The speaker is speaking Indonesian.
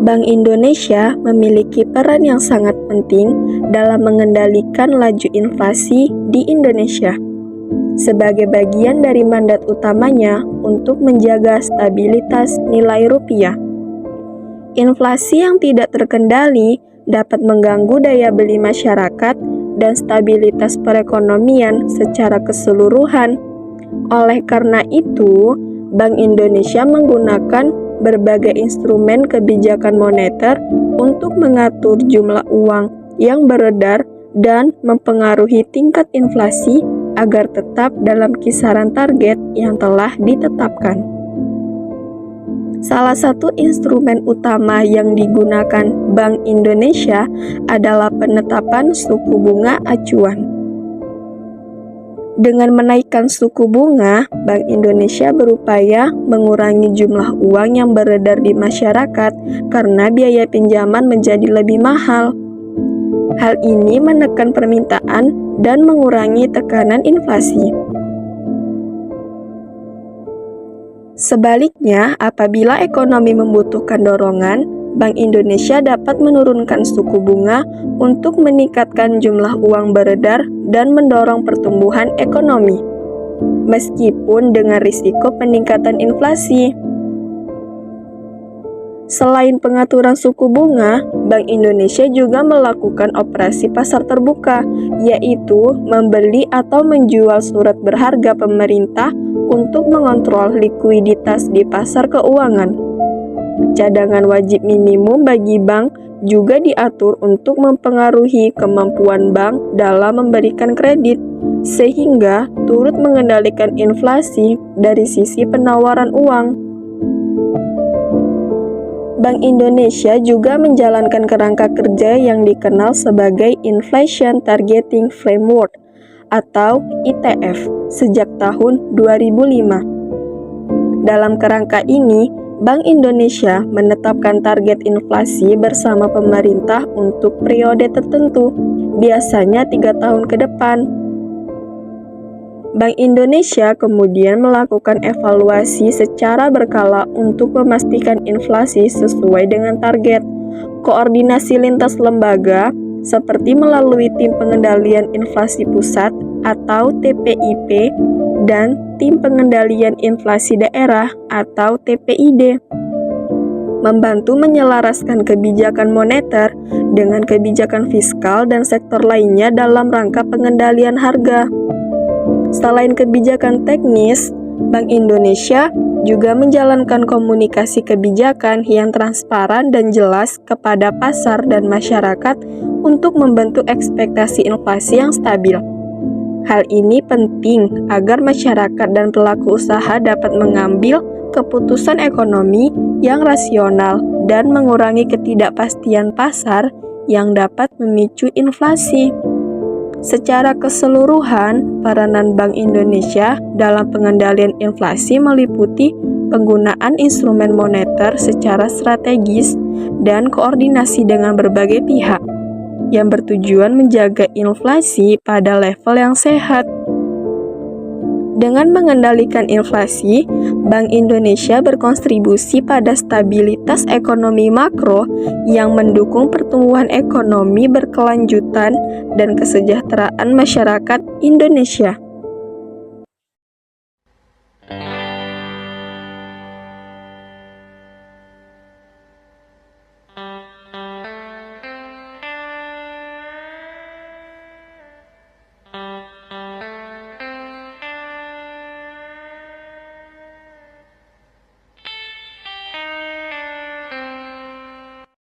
Bank Indonesia memiliki peran yang sangat penting dalam mengendalikan laju inflasi di Indonesia. Sebagai bagian dari mandat utamanya untuk menjaga stabilitas nilai rupiah. Inflasi yang tidak terkendali dapat mengganggu daya beli masyarakat dan stabilitas perekonomian secara keseluruhan. Oleh karena itu, Bank Indonesia menggunakan berbagai instrumen kebijakan moneter untuk mengatur jumlah uang yang beredar dan mempengaruhi tingkat inflasi agar tetap dalam kisaran target yang telah ditetapkan. Salah satu instrumen utama yang digunakan Bank Indonesia adalah penetapan suku bunga acuan. Dengan menaikkan suku bunga, Bank Indonesia berupaya mengurangi jumlah uang yang beredar di masyarakat karena biaya pinjaman menjadi lebih mahal. Hal ini menekan permintaan dan mengurangi tekanan inflasi. Sebaliknya, apabila ekonomi membutuhkan dorongan, Bank Indonesia dapat menurunkan suku bunga untuk meningkatkan jumlah uang beredar dan mendorong pertumbuhan ekonomi, meskipun dengan risiko peningkatan inflasi. Selain pengaturan suku bunga, Bank Indonesia juga melakukan operasi pasar terbuka, yaitu membeli atau menjual surat berharga pemerintah untuk mengontrol likuiditas di pasar keuangan. Cadangan wajib minimum bagi bank juga diatur untuk mempengaruhi kemampuan bank dalam memberikan kredit, sehingga turut mengendalikan inflasi dari sisi penawaran uang. Bank Indonesia juga menjalankan kerangka kerja yang dikenal sebagai Inflation Targeting Framework atau ITF sejak tahun 2005. Dalam kerangka ini, Bank Indonesia menetapkan target inflasi bersama pemerintah untuk periode tertentu, biasanya 3 tahun ke depan. Bank Indonesia kemudian melakukan evaluasi secara berkala untuk memastikan inflasi sesuai dengan target. Koordinasi lintas lembaga, seperti melalui Tim Pengendalian Inflasi Pusat atau TPIP, dan Tim Pengendalian Inflasi Daerah atau TPID, membantu menyelaraskan kebijakan moneter dengan kebijakan fiskal dan sektor lainnya dalam rangka pengendalian harga. Selain kebijakan teknis, Bank Indonesia juga menjalankan komunikasi kebijakan yang transparan dan jelas kepada pasar dan masyarakat untuk membentuk ekspektasi inflasi yang stabil. Hal ini penting agar masyarakat dan pelaku usaha dapat mengambil keputusan ekonomi yang rasional dan mengurangi ketidakpastian pasar yang dapat memicu inflasi. Secara keseluruhan, peranan Bank Indonesia dalam pengendalian inflasi meliputi penggunaan instrumen moneter secara strategis dan koordinasi dengan berbagai pihak, yang bertujuan menjaga inflasi pada level yang sehat. Dengan mengendalikan inflasi, Bank Indonesia berkontribusi pada stabilitas ekonomi makro yang mendukung pertumbuhan ekonomi berkelanjutan dan kesejahteraan masyarakat Indonesia.